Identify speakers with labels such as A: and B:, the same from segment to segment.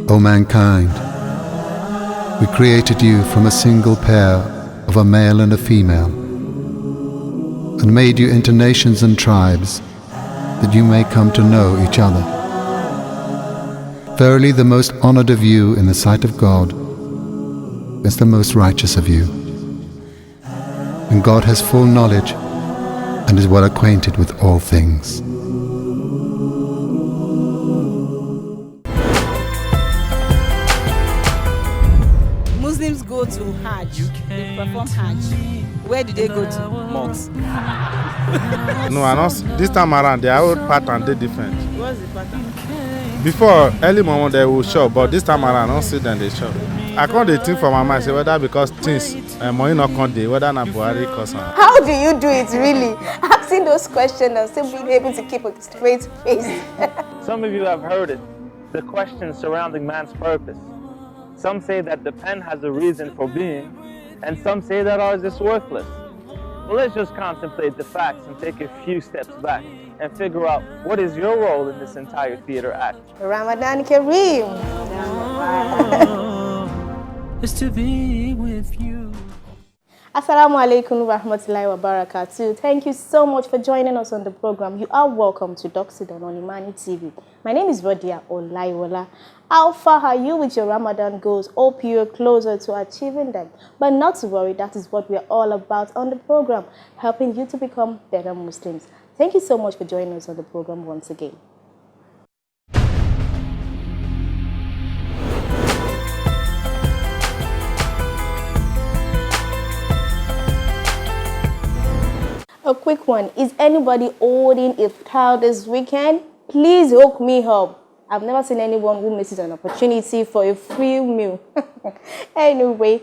A: O mankind, we created you from a single pair of a male and a female, and made you into nations and tribes, that you may come to know each other. Verily, the most honored of you in the sight of God is the most righteous of you. And God has full knowledge and is well acquainted with all things.
B: Muslims go to Hajj, they perform Hajj. Where do they go to? Mosques.
C: No, I don't. This time around, their old pattern they different.
B: What's the pattern?
C: Before early morning they will show, but this time around I don't see them they show. I can't think for my mind say whether because things money not come day, whether na Buhari cause.
D: How do you do it really? Asking those questions and still being able to keep a straight face.
E: Some of you have heard it, the questions surrounding man's purpose. Some say that the pen has a reason for being, and some say that ours is worthless. Well, let's just contemplate the facts and take a few steps back and figure out what is your role in this entire theater act.
D: Ramadan Kareem.
F: Is to be with you.
D: Assalamu alaikum wa rahmatullahi wa barakatuh. Thank you so much for joining us on the program. You are welcome to Dusk on Nigerian TV. My name is Radia Olaiwola. How far are you with your Ramadan goals? Hope you're closer to achieving them. But not to worry, that is what we're all about on the program, helping you to become better Muslims. Thank you so much for joining us on the program once again. A quick one. Is anybody holding a child this weekend? Please hook me up. I've never seen anyone who misses an opportunity for a free meal. Anyway,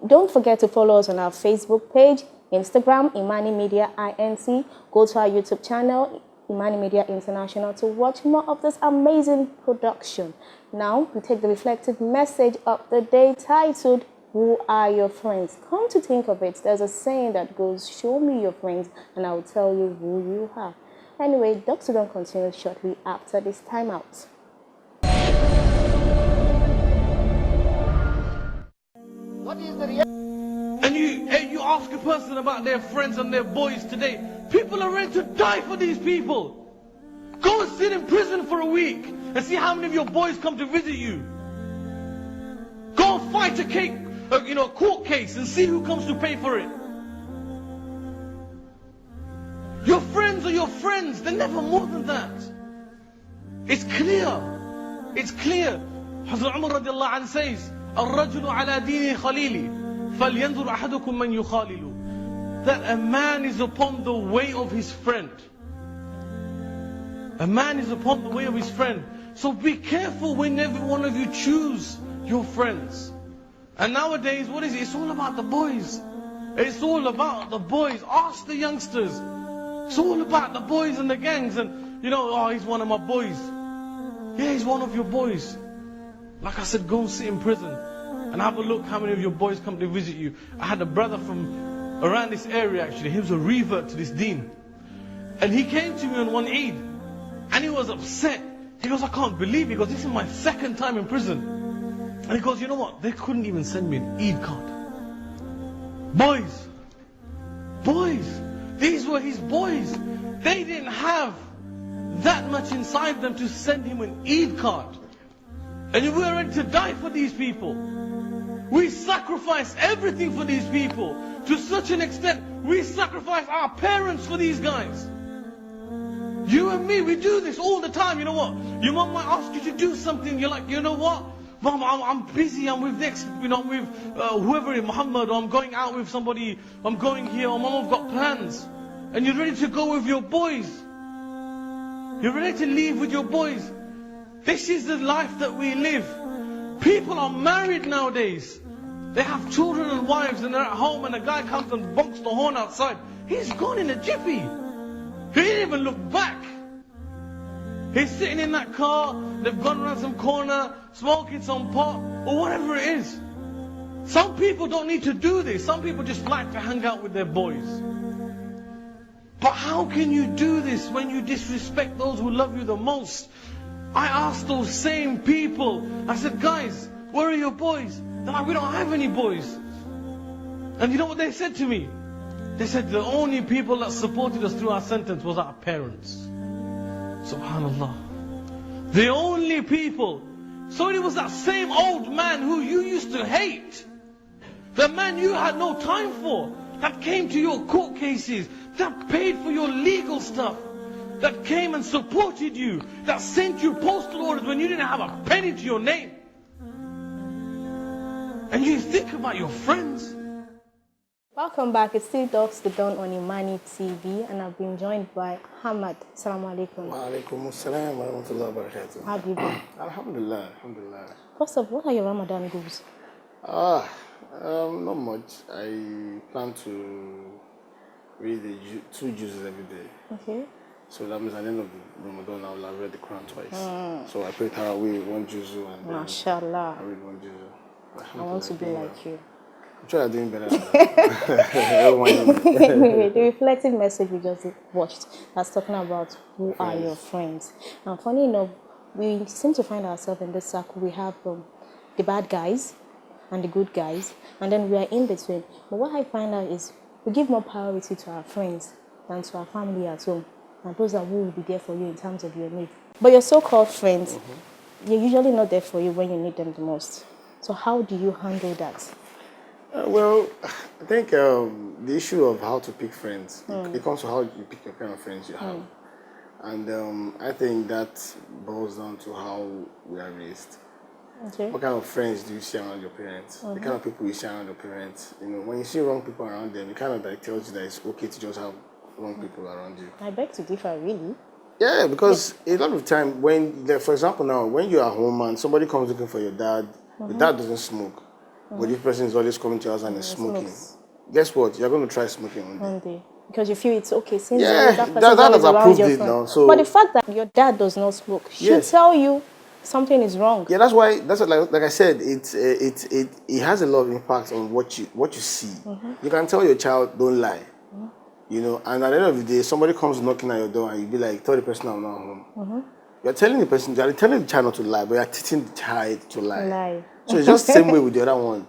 D: don't forget to follow us on our Facebook page, Instagram, Imani Media INC. Go to our YouTube channel, Imani Media International, to watch more of this amazing production. Now, we take the reflective message of the day titled, Who Are Your Friends? Come to think of it, there's a saying that goes, show me your friends and I will tell you who you are. Anyway, Dusk will continue shortly after this timeout.
G: And you ask a person about their friends and their boys today, people are ready to die for these people. Go and sit in prison for a week and see how many of your boys come to visit you. Go and fight a court case and see who comes to pay for it. Your friends are your friends. They're never more than that. It's clear. It's clear. Hazrat Umar radiallahu anhu says, الرجل على دين خليلي فلينظر أحدكم من يخالل. That a man is upon the way of his friend. A man is upon the way of his friend. So be careful whenever one of you choose your friends. And nowadays, what is it? It's all about the boys. It's all about the boys. Ask the youngsters. It's all about the boys and the gangs. And, oh, he's one of my boys. Yeah, he's one of your boys. Like I said, go and sit in prison and have a look how many of your boys come to visit you. I had a brother from around this area actually. He was a revert to this deen. And he came to me on one Eid. And he was upset. He goes, I can't believe it. He goes, this is my second time in prison. And he goes, you know what? They couldn't even send me an Eid card. Boys. These were his boys. They didn't have that much inside them to send him an Eid card. And we were ready to die for these people. We sacrifice everything for these people. To such an extent, we sacrifice our parents for these guys. You and me, we do this all the time. You know what? Your mom might ask you to do something. You're like, you know what? Mom, I'm busy. I'm with with whoever, Muhammad, or I'm going out with somebody. I'm going here. Or Mom, I've got plans. And you're ready to go with your boys. You're ready to leave with your boys. This is the life that we live. People are married nowadays. They have children and wives and they're at home and a guy comes and bonks the horn outside. He's gone in a jiffy. He didn't even look back. He's sitting in that car, they've gone around some corner, smoking some pot, or whatever it is. Some people don't need to do this. Some people just like to hang out with their boys. But how can you do this when you disrespect those who love you the most? I asked those same people, I said, guys, where are your boys? They're like, we don't have any boys. And you know what they said to me? They said the only people that supported us through our sentence was our parents. Subhanallah. The only people. So it was that same old man who you used to hate. The man you had no time for. That came to your court cases. That paid for your legal stuff. That came and supported you. That sent you postal orders when you didn't have a penny to your name. And you think about your friends.
D: Welcome back. It's still Dusk, the Dawn on Imani TV, and I've been joined by Hamad. Assalamu alaikum.
H: Wa alaikum assalam wa rahmatullahi wa barakatuh.
D: How have you been?
H: Alhamdulillah, alhamdulillah.
D: First of all, what are your Ramadan goals?
H: Not much. I plan to read two juices every day.
D: Okay.
H: So that means at the end of the Ramadan, I will have read the Quran twice. So I pray Tarawih, one juzu, and then
D: Mashallah.
H: I read one juzu.
D: I want to be like you.
H: I'm sure I'm doing better than that.
D: The reflective message we just watched that's talking about who are your friends. And funny enough, we seem to find ourselves in this circle. We have the bad guys and the good guys, and then we are in between. But what I find out is we give more priority to our friends than to our family at home. And those are who will be there for you in terms of your need. But your so-called friends, they're usually not there for you when you need them the most. So how do you handle that?
H: Well, I think the issue of how to pick friends, it comes to how you pick your kind of friends you have. And I think that boils down to how we are raised.
D: Okay.
H: What kind of friends do you see around your parents? The kind of people you see around your parents. You know, when you see wrong people around them, it kind of like tells you that it's okay to just have wrong people around you.
D: I beg to differ, really.
H: Yeah, because a lot of time when, for example now, when you're at home and somebody comes looking for your dad, the dad doesn't smoke. But this person is always coming to your house and is smoking. Guess what? You're going to try smoking one day.
D: Because you feel it's okay. Since
H: that
D: that
H: has approved it now. So,
D: but the fact that your dad does not smoke should tell you something is wrong.
H: Yeah, that's why. That's what, like I said. It has a lot of impact on what you see. You can tell your child, don't lie. You know, and at the end of the day, somebody comes knocking at your door and you be like, tell the person I'm not home. You're telling the person, you're telling the child not to lie, but you're teaching the child to lie. So it's just the same way with the other one.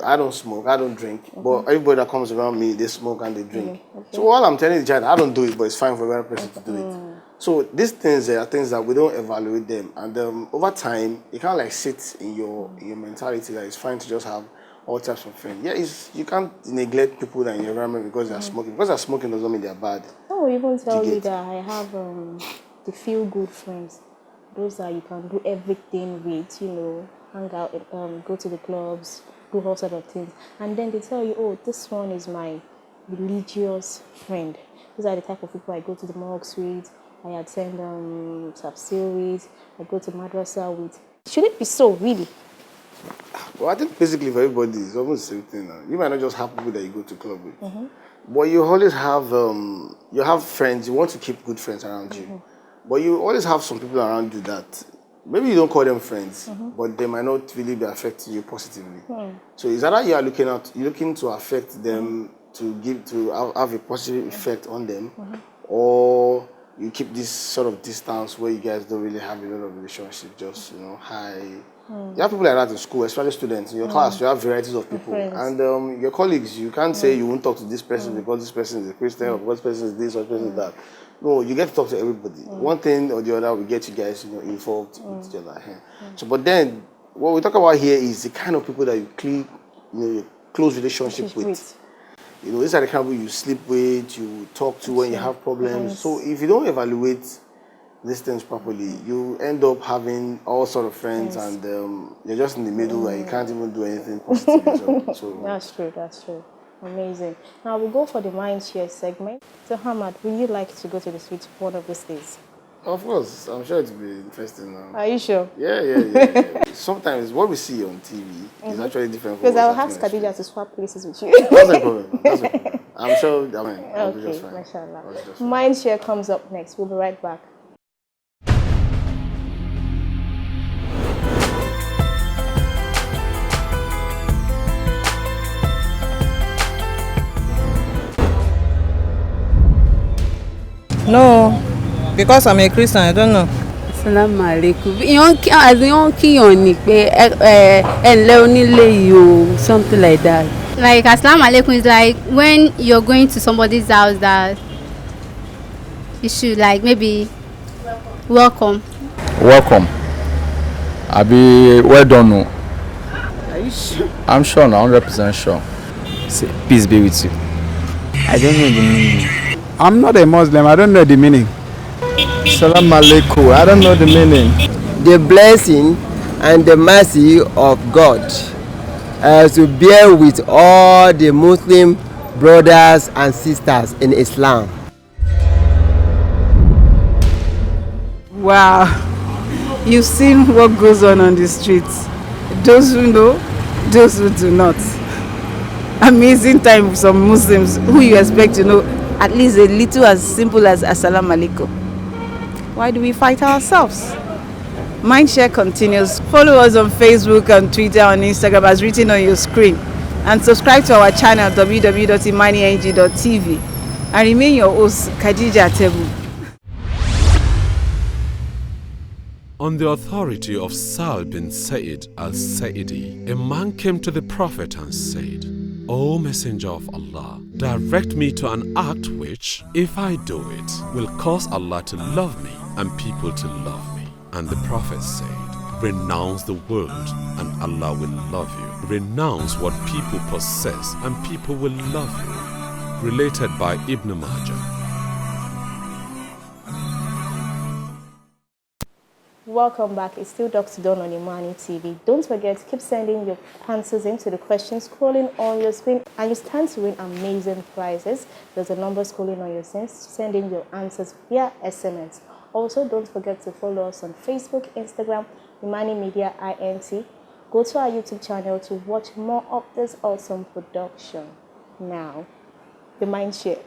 H: I don't smoke, I don't drink, but everybody that comes around me, they smoke and they drink. So while I'm telling the child, I don't do it, but it's fine for every person to do it. So these things are things that we don't evaluate them, and over time, it kind of like sits in your mentality that it's fine to just have all types of friends. Yeah, you can't neglect people in your environment because they're smoking. Because they're smoking doesn't mean they're bad. I
D: will even tell you that I have the feel-good friends. Those that you can do everything with, you know, hang out, go to the clubs, do all sorts of things. And then they tell you, oh, this one is my religious friend. These are the type of people I go to the mosque with, I attend tafsir with, I go to madrasa with. Should it be so, really?
H: Well, I think basically for everybody, it's almost the same thing now. You might not just have people that you go to club with. But you always have friends, you want to keep good friends around you. But you always have some people around you that maybe you don't call them friends, but they might not really be affecting you positively. So it's either you're looking to affect them, to have a positive effect on them, or you keep this sort of distance where you guys don't really have a lot of relationship, just, you know, high. You have people like that in school, especially students. In your class, you have varieties of people. And your colleagues, you can't say you won't talk to this person because this person is a Christian, or because this person is this, or this person is that. No, you get to talk to everybody. One thing or the other will get you guys, you know, involved with each other. So, but then, what we talk about here is the kind of people that you your close relationship with. You know, these are the kind of people you sleep with, you talk to when you have problems. So, if you don't evaluate these things properly, you end up having all sort of friends, and you're just in the middle where you can't even do anything positive. So
D: That's true. Amazing. Now we go for the mind share segment. So Hamad, would you like to go to the streets one of these days?
H: Of course, I'm sure it will be interesting now.
D: Are you sure?
H: Yeah. Sometimes what we see on TV is actually different.
D: Because I'll ask Khadija to swap places with you.
H: That's a problem. I'm sure. I'll be just fine.
D: Mashallah. Mind share comes up next. We'll be right back.
I: No, because I'm a Christian, I don't know. Assalamu alaikum. Yon kiyon ni pe enle onile yo, something like that.
J: Like Assalamu alaikum is like when you're going to somebody's house that you should like maybe welcome.
K: Welcome. I be well done. No.
I: Are you sure?
K: I'm sure now, 100% sure.
L: Say, peace be with you. I don't know the meaning.
M: I'm not a Muslim. I don't know the meaning.
N: Salam alaikum. I don't know the meaning.
O: The blessing and the mercy of God to bear with all the Muslim brothers and sisters in Islam.
I: Wow, you've seen what goes on the streets. Those who know, those who do not. Amazing time for some Muslims who you expect to know at least a little as simple as Assalamu alaikum. Why do we fight ourselves? Mindshare continues. Follow us on Facebook and Twitter and Instagram as written on your screen. And subscribe to our channel www.imanieng.tv. And remain your host, Khadija Tebu.
P: On the authority of Sa'd bin Sa'id al-Sa'idi, a man came to the Prophet and said, O Messenger of Allah, direct me to an act which, if I do it, will cause Allah to love me and people to love me. And the Prophet said, renounce the world and Allah will love you. Renounce what people possess and people will love you. Related by Ibn Majah.
D: Welcome back. It's still Dr. Don on Imani TV. Don't forget, keep sending your answers into the questions scrolling on your screen, and you stand to win amazing prizes. There's a number scrolling on your screen. Send in your answers via SMS. Also, don't forget to follow us on Facebook, Instagram, Imani Media INT. Go to our YouTube channel to watch more of this awesome production. Now, the mind share.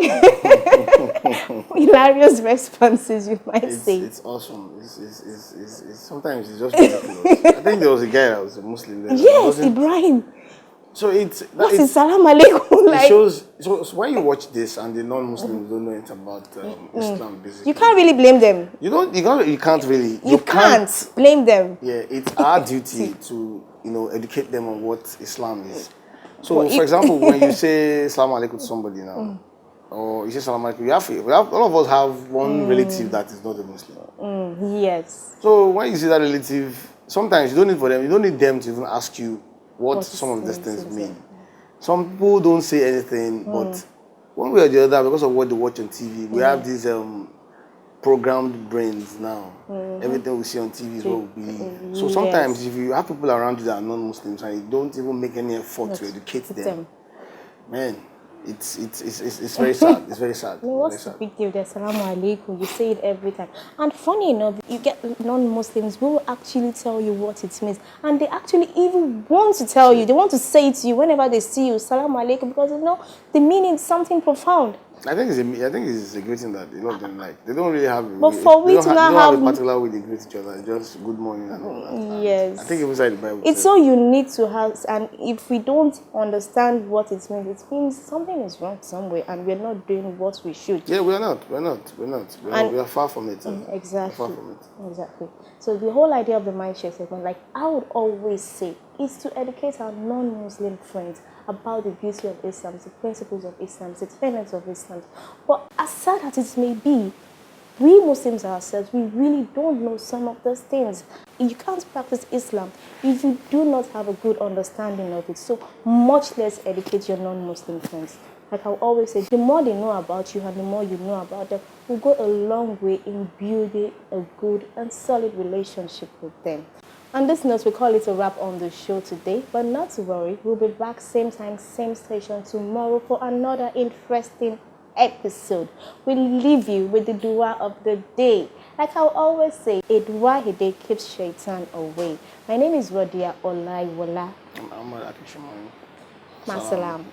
D: Hilarious responses, you might say.
H: It's awesome. It's sometimes it's just ridiculous. I think there was a guy that was a Muslim there.
D: Yes, Ibrahim.
H: So
D: what is Salam Alaikum like?
H: It shows. So when you watch this and the non-Muslims don't know anything about Islam, basically,
D: you can't really blame them.
H: You can't really.
D: You can't blame them.
H: Yeah, it's our duty to educate them on what Islam is. So, for example, when you say Salam Alaikum to somebody now, or you say Salam Alaikum, all of us have one relative that is not a Muslim.
D: Yes.
H: So when you see that relative, sometimes you don't need them to even ask you what some of these things mean. Some people don't say anything, but one way or the other, because of what they watch on TV, we have these programmed brains now. Everything we see on TV is what we believe. So sometimes if you have people around you that are non-Muslims and you don't even make any effort to educate them, man, it's very sad. It's very sad.
D: What's the big deal? Assalamu alaikum. You say it every time. And funny enough, you get non-Muslims who will actually tell you what it means, and they actually even want to tell you. They want to say it to you whenever they see you, Assalamu alaikum, because they know the meaning is something profound.
H: I think it's a great thing that a lot of them like. They don't really have.
D: But for we to not have
H: a particular way they greet each other. It's just good morning and all that.
D: Yes.
H: I think inside the Bible.
D: It's so unique to us, and if we don't understand what it means something is wrong somewhere, and we're not doing what we should.
H: Yeah, we are not. We are far from it.
D: Exactly.
H: Far from it.
D: Exactly. So the whole idea of the Mindshare segment, like I would always say, is to educate our non-Muslim friends about the beauty of Islam, the principles of Islam, the tenets of Islam. But as sad as it may be, we Muslims ourselves, we really don't know some of those things. You can't practice Islam if you do not have a good understanding of it. So much less educate your non-Muslim friends. Like I always say, the more they know about you and the more you know about them, will go a long way in building a good and solid relationship with them. On this note, we call it a wrap on the show today, but not to worry, we'll be back same time, same station tomorrow for another interesting episode. We'll leave you with the dua of the day. Like I always say, a dua a day keeps shaitan away. My name is Rodia Olaiwola. Masalam.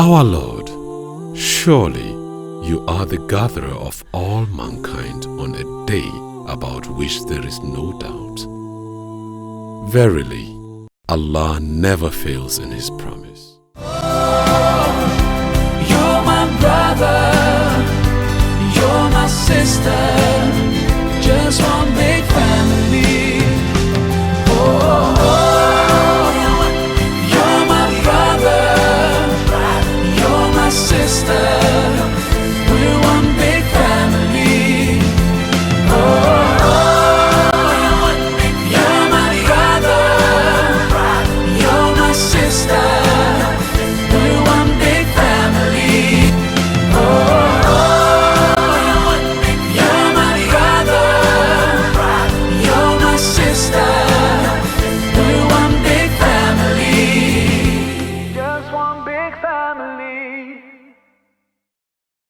P: Our Lord, surely you are the gatherer of all mankind on a day about which there is no doubt. Verily, Allah never fails in His promise.